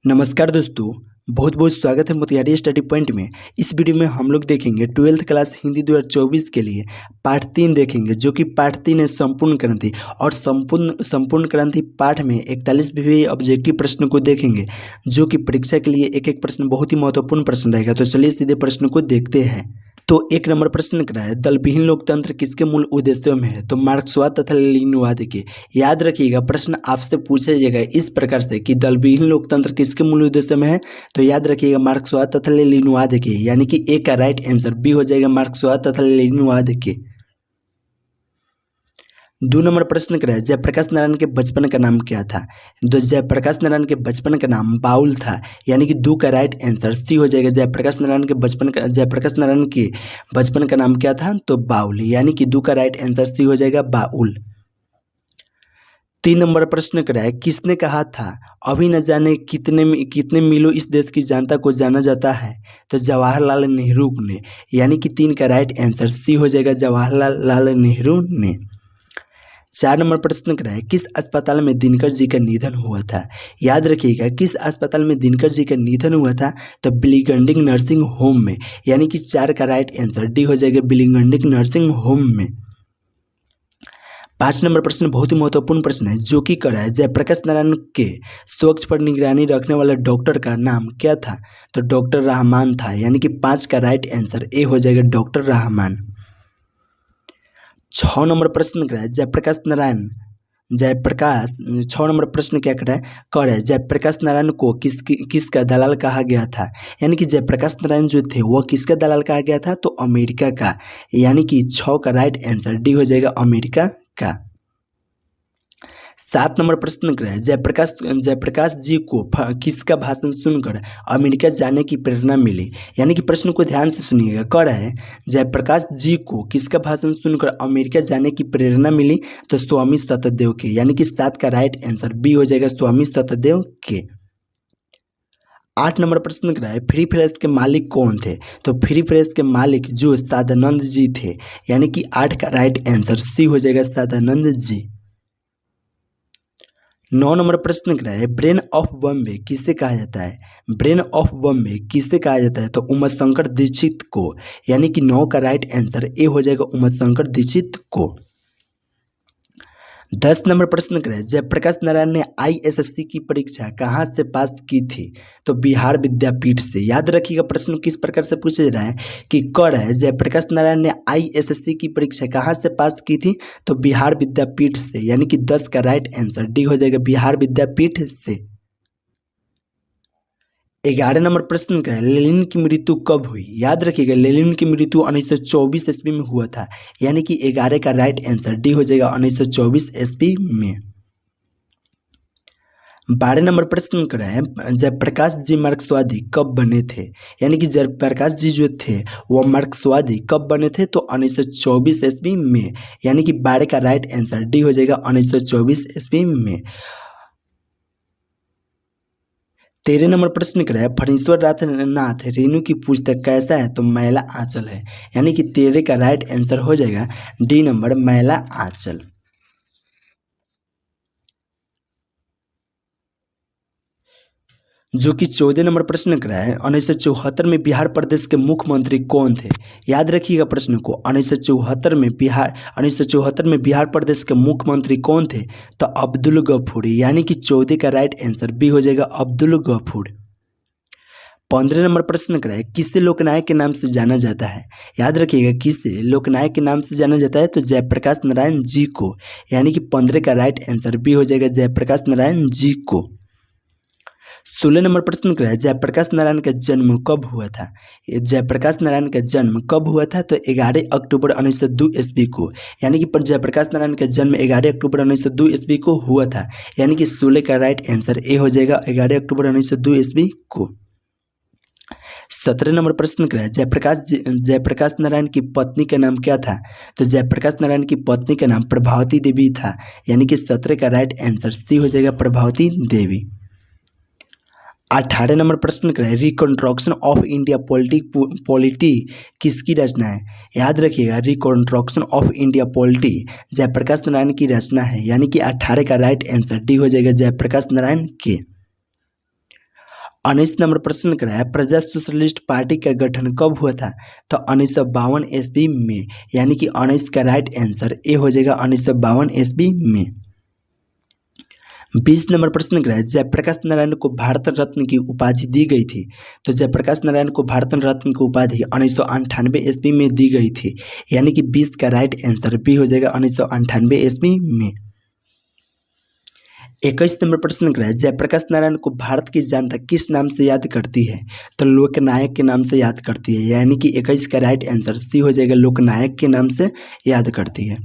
नमस्कार दोस्तों, बहुत बहुत स्वागत है मोतिहारी स्टडी पॉइंट में। इस वीडियो में हम लोग देखेंगे 12th क्लास हिंदी 2024 के लिए पाठ 3 देखेंगे, जो कि पाठ 3 है संपूर्ण क्रांति। और संपूर्ण क्रांति पाठ में 41 ऑब्जेक्टिव प्रश्न को देखेंगे, जो कि परीक्षा के लिए एक एक प्रश्न बहुत ही महत्वपूर्ण प्रश्न रहेगा। तो चलिए सीधे प्रश्न को देखते हैं। तो 1 नंबर प्रश्न करा है, दलविहीन लोकतंत्र किसके मूल उद्देश्यों में है? तो मार्क्सवाद तथा लेनिनवाद के। याद रखिएगा, प्रश्न आपसे पूछा जाएगा इस प्रकार से कि दलविहीन लोकतंत्र किसके मूल उद्देश्यों में है। तो याद रखिएगा मार्क्सवाद तथा लेनिनवाद के, यानी कि ए का राइट आंसर बी हो जाएगा मार्क्सवाद तथा लेनिनवाद के। 2 नंबर प्रश्न करा है, जयप्रकाश नारायण के बचपन का नाम क्या था? तो जयप्रकाश नारायण के बचपन का नाम बाउल था, यानी कि 2 का राइट आंसर सी हो जाएगा। जयप्रकाश नारायण के बचपन का नाम क्या था? तो बाउल, यानी कि 2 का राइट आंसर सी हो जाएगा बाउल। 3 नंबर प्रश्न करा है, किसने कहा था अभी न जाने कितने मीलों इस देश की जनता को जाना जाता है? तो जवाहरलाल नेहरू ने, यानी कि 3 का राइट आंसर सी हो जाएगा जवाहरलाल नेहरू ने। 4 नंबर प्रश्न करा है, किस अस्पताल में दिनकर जी का निधन हुआ था? याद रखिएगा, किस अस्पताल में दिनकर जी का निधन हुआ था? तो बिलिगंडिंग नर्सिंग होम में, यानी कि 4 का राइट आंसर डी हो जाएगा बिलिगंडिंग नर्सिंग होम में। 5 नंबर प्रश्न बहुत ही महत्वपूर्ण प्रश्न है, जो कि करा है, जयप्रकाश नारायण के स्वच्छ पर निगरानी रखने वाले डॉक्टर का नाम क्या था? तो डॉक्टर रहमान था, यानी कि 5 का राइट आंसर ए हो जाएगा डॉक्टर रहमान। 6 नंबर प्रश्न करा है, जयप्रकाश 6 नंबर प्रश्न क्या कर है, जयप्रकाश नारायण को किसका दलाल कहा गया था? यानी कि जयप्रकाश नारायण जो थे वह किसका दलाल कहा गया था? तो अमेरिका का, यानी कि 6 का राइट आंसर डी हो जाएगा अमेरिका का। 7 नंबर प्रश्न करा है, जयप्रकाश जी को किसका भाषण सुनकर अमेरिका जाने की प्रेरणा मिली? यानी कि प्रश्न को ध्यान से सुनिएगा। कह रहा है, जयप्रकाश जी को किसका भाषण सुनकर अमेरिका जाने की प्रेरणा मिली? तो स्वामी सत्यदेव के, यानी कि 7 का राइट आंसर बी हो जाएगा स्वामी सत्यदेव के। 8 नंबर प्रश्न करा है, फ्री प्रेस के मालिक कौन थे? तो फ्री प्रेस के मालिक जो सदानंद जी थे, यानी कि 8 का राइट आंसर सी हो जाएगा सदानंद जी। 9 नंबर प्रश्न करा है, ब्रेन ऑफ बॉम्बे किसे कहा जाता है? ब्रेन ऑफ बॉम्बे किसे कहा जाता है? तो उमाशंकर दीक्षित को, यानी कि 9 का राइट आंसर ए हो जाएगा उमाशंकर दीक्षित को। 10 नंबर प्रश्न करें, जयप्रकाश नारायण ने आईएसएससी की परीक्षा कहाँ से पास की थी? तो बिहार विद्यापीठ से। याद रखिएगा, प्रश्न किस प्रकार से पूछा जा रहा है कि कौन है, जयप्रकाश नारायण ने आईएसएससी की परीक्षा कहाँ से पास की थी? तो बिहार विद्यापीठ से, यानी कि 10 का राइट आंसर डी हो जाएगा बिहार विद्यापीठ से। 11 नंबर प्रश्न का है, लेनिन की मृत्यु कब हुई? याद रखिएगा, लेनिन की मृत्यु 1924 ईस्वी में हुआ था, यानी कि 11 का राइट आंसर डी हो जाएगा 1924 ईस्वी में। 12 नंबर प्रश्न का है, जयप्रकाश जी मार्क्सवादी कब बने थे? यानी कि जयप्रकाश जी जो थे वह मार्क्सवादी कब बने थे? तो 1924 ईस्वी में, यानी कि 12 का राइट आंसर डी हो जाएगा 1924 ईस्वी में। 13 नंबर प्रश्न क्या है, फणीश्वर नाथ रेणु की पुस्तक कैसा है? तो मैला आंचल है, यानी कि 13 का राइट आंसर हो जाएगा डी नंबर मैला आंचल। जो कि 14 नंबर प्रश्न करा है, 1974 में बिहार प्रदेश के मुख्यमंत्री कौन थे? याद रखिएगा प्रश्न को, 1974 में बिहार प्रदेश के मुख्यमंत्री कौन थे? तो अब्दुल गफूर, यानी कि 14 का राइट आंसर बी हो जाएगा अब्दुल गफूर। 15 नंबर प्रश्न करा है, किसे लोकनायक के नाम से जाना जाता है? याद रखिएगा, किसे लोकनायक के नाम से जाना जाता है? तो जयप्रकाश नारायण जी को, यानी कि 15 का राइट आंसर बी हो जाएगा जयप्रकाश नारायण जी को। 16 नंबर प्रश्न करा है, जयप्रकाश नारायण का जन्म कब हुआ था? जयप्रकाश नारायण का जन्म कब हुआ था? तो 11 अक्टूबर 1902 ईस्वी को, यानी कि जयप्रकाश नारायण का जन्म 11 अक्टूबर 1902 ईस्वी को हुआ था, यानी कि 16 का राइट आंसर ए हो जाएगा 11 अक्टूबर 1902 ईस्वी को। 17 नंबर प्रश्न करा है, जयप्रकाश नारायण की पत्नी का नाम क्या था? तो जयप्रकाश नारायण की पत्नी का नाम प्रभावती देवी था, यानी कि 17 का राइट आंसर सी हो जाएगा प्रभावती देवी। 18 नंबर प्रश्न करें, रिकंस्ट्रक्शन ऑफ इंडिया पॉलिटी किसकी रचना है? याद रखिएगा, reconstruction of India polity Jayaprakash Narayan की रचना है, यानी कि 18 का राइट आंसर डी हो जाएगा जयप्रकाश नारायण के। 19 नंबर प्रश्न कराया प्रजा सोशलिस्ट पार्टी का गठन कब हुआ था? तो 1952 ईस्वी में, यानी कि 19 का राइट आंसर ए हो जाएगा 1952 ईस्वी में। 20 नंबर प्रश्न कराया जयप्रकाश नारायण को भारत रत्न की उपाधि दी गई थी। तो जयप्रकाश नारायण को भारत रत्न की उपाधि 1998 ईस्वी में दी गई थी, यानी कि 20 का राइट आंसर बी हो जाएगा 1998 ईस्वी में। 21 नंबर प्रश्न कराया जयप्रकाश नारायण को भारत की जनता किस नाम से याद करती है? तो लोकनायक के नाम से याद करती है, यानी कि 21 का राइट आंसर सी हो जाएगा लोकनायक के नाम से याद करती है।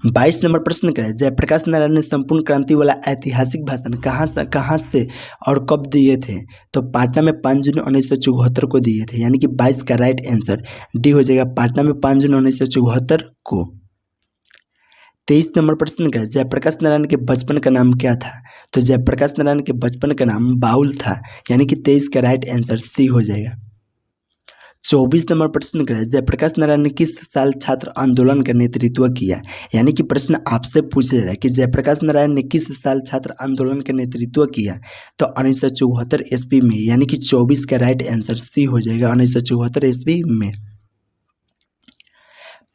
22 नंबर प्रश्न कराया जयप्रकाश नारायण ने संपूर्ण क्रांति वाला ऐतिहासिक भाषण कहाँ से और कब दिए थे? तो पाटना में 5 जून 1974 को दिए थे, यानी कि 22 का राइट आंसर डी हो जाएगा पाटना में 5 जून 1974 को। 23 नंबर प्रश्न का जयप्रकाश नारायण के बचपन का नाम क्या था? तो जयप्रकाश नारायण के बचपन का नाम बाउल था, यानी कि 23 का राइट आंसर सी हो जाएगा। 24 नंबर प्रश्न का जयप्रकाश नारायण ने किस साल छात्र आंदोलन का नेतृत्व किया? यानी कि प्रश्न आपसे पूछा जा रहा है कि जयप्रकाश नारायण ने किस साल छात्र आंदोलन का नेतृत्व किया? तो 1974 ईस्वी में, यानी कि 24 का राइट आंसर सी हो जाएगा 1974 ईस्वी में।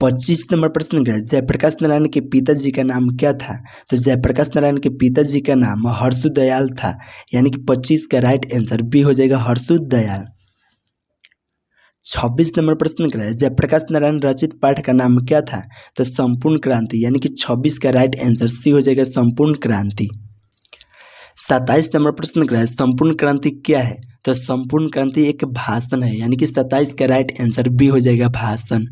25 नंबर प्रश्न का जयप्रकाश नारायण के पिताजी का नाम क्या था? तो जयप्रकाश नारायण के पिताजी का नाम हर्षु दयाल था, यानी कि 25 का राइट आंसर बी हो जाएगा हर्षु दयाल। 26 नंबर प्रश्न का जयप्रकाश नारायण रचित पाठ का नाम क्या था? तो संपूर्ण क्रांति, यानी कि 26 का राइट आंसर सी हो जाएगा संपूर्ण क्रांति। 27 नंबर प्रश्न का संपूर्ण क्रांति क्या है? तो संपूर्ण क्रांति एक भाषण है, यानी कि 27 का राइट आंसर बी हो जाएगा भाषण।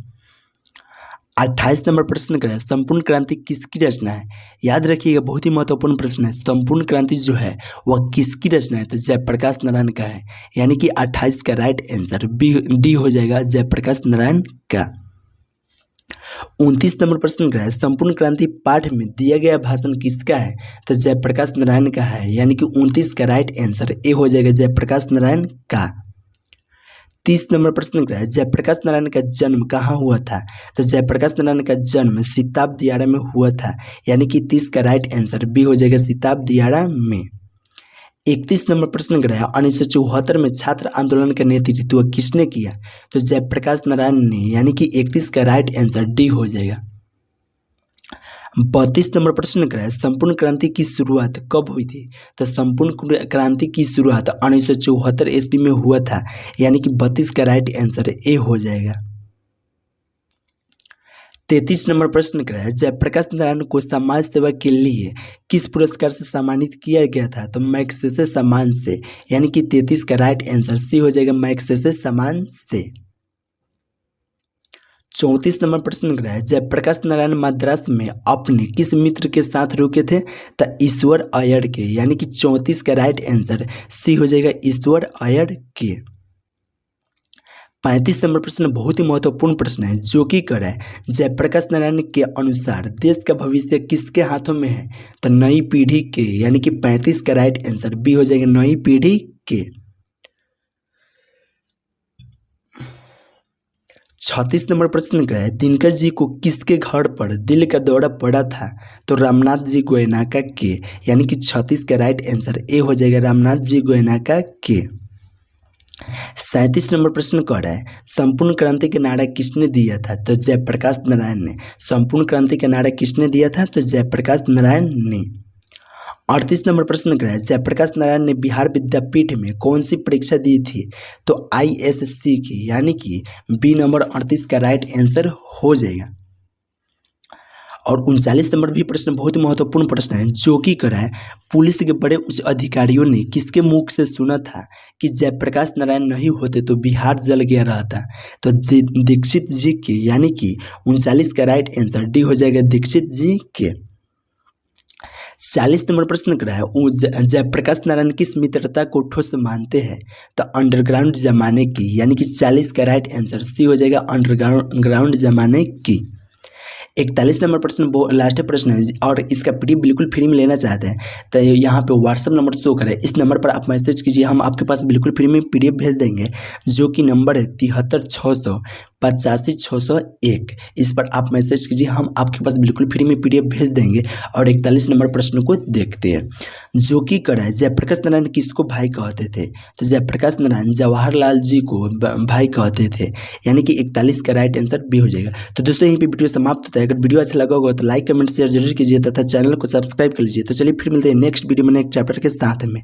28 नंबर प्रश्न का संपूर्ण क्रांति किसकी रचना है? याद रखिएगा बहुत ही महत्वपूर्ण प्रश्न है, संपूर्ण क्रांति जो है वह किसकी रचना है? तो जयप्रकाश नारायण का है, यानी कि 28 का राइट आंसर डी हो जाएगा जयप्रकाश नारायण का। 29 नंबर प्रश्न का संपूर्ण क्रांति पाठ में दिया गया भाषण किसका है? तो जयप्रकाश नारायण का है, यानी कि 29 का राइट आंसर ए हो जाएगा जयप्रकाश नारायण का। 30 नंबर प्रश्न का जयप्रकाश नारायण का जन्म कहाँ हुआ था? तो जयप्रकाश नारायण का जन्म सिताब दियारा में हुआ था, यानी कि 30 का राइट आंसर बी हो जाएगा सिताब दियारा में। 31 नंबर प्रश्न का 1974 में छात्र आंदोलन का नेतृत्व किसने किया? तो जयप्रकाश नारायण ने, यानी कि 31 का राइट आंसर डी हो जाएगा। 32 नंबर प्रश्न का संपूर्ण क्रांति की शुरुआत कब हुई थी? तो संपूर्ण क्रांति की शुरुआत 1974 ईस्वी में हुआ था, यानी कि 32 का राइट आंसर ए हो जाएगा। 33 नंबर प्रश्न का जयप्रकाश नारायण को समाज सेवा के लिए किस पुरस्कार से सम्मानित किया गया था? तो मैग्सेसे सम्मान से, यानी कि 33 का राइट आंसर सी हो जाएगा मैग्सेसे सम्मान से। 34 नंबर प्रश्न का जयप्रकाश नारायण मद्रास में अपने किस मित्र के साथ रुके थे? तो ईश्वर अय्यर के, यानी कि 34 का राइट आंसर सी हो जाएगा ईश्वर अय्यर के। 35 नंबर प्रश्न बहुत ही महत्वपूर्ण प्रश्न है, जो कि कर है जयप्रकाश नारायण के अनुसार देश का भविष्य किसके हाथों में है? तो नई पीढ़ी के, यानी कि 35 का राइट आंसर बी हो जाएगा नई पीढ़ी के। 36 नंबर प्रश्न का दिनकर जी को किसके घर पर दिल का दौरा पड़ा था? तो रामनाथ जी गोयनाका के, यानी कि 36 का राइट आंसर ए हो जाएगा रामनाथ जी गोयनाका के। 37 नंबर प्रश्न कह रहा है संपूर्ण क्रांति का नारा किसने दिया था? तो जयप्रकाश नारायण ने। संपूर्ण क्रांति का नारा किसने दिया था? तो जयप्रकाश नारायण ने। 38 नंबर प्रश्न का जयप्रकाश नारायण ने बिहार विद्यापीठ में कौन सी परीक्षा दी थी? तो ISC की, यानी कि बी नंबर 38 का राइट आंसर हो जाएगा। और 39 नंबर भी प्रश्न बहुत महत्वपूर्ण प्रश्न है, जो कि कर है पुलिस के बड़े उच्च अधिकारियों ने किसके मुख से सुना था कि जयप्रकाश नारायण नहीं होते तो बिहार जल गया रहता? तो दीक्षित जी के, यानी कि 39 का राइट आंसर डी हो जाएगा दीक्षित जी के। 40 नंबर प्रश्न कर रहा है जयप्रकाश नारायण किस मित्रता को ठोस मानते हैं? तो अंडरग्राउंड जमाने की, यानी कि 40 का राइट आंसर सी हो जाएगा अंडरग्राउंड जमाने की। 41 नंबर प्रश्न लास्ट प्रश्न है और इसका पीडीएफ बिल्कुल फ्री में लेना चाहते हैं तो यहाँ पे व्हाट्सअप नंबर शो करें, इस नंबर पर आप मैसेज कीजिए, हम आपके पास बिल्कुल फ्री में पीडीएफ भेज देंगे, जो कि नंबर है 73 600 85,601। इस पर आप मैसेज कीजिए, हम आपके पास बिल्कुल फ्री में PDF भेज देंगे। और 41 नंबर प्रश्न को देखते हैं। जो कि करा जयप्रकाश नारायण किसको भाई कहते थे? तो जयप्रकाश नारायण जवाहरलाल जी को भाई कहते थे, यानी कि 41 का राइट आंसर बी हो जाएगा। तो दोस्तों यहीं पे वीडियो समाप्त होता है। अगर वीडियो अच्छा लगा होगा तो लाइक कमेंट शेयर जरूर कीजिए तथा चैनल को सब्सक्राइब कर लीजिए। तो चलिए फिर मिलते हैं नेक्स्ट वीडियो में नेक्स्ट चैप्टर के साथ में।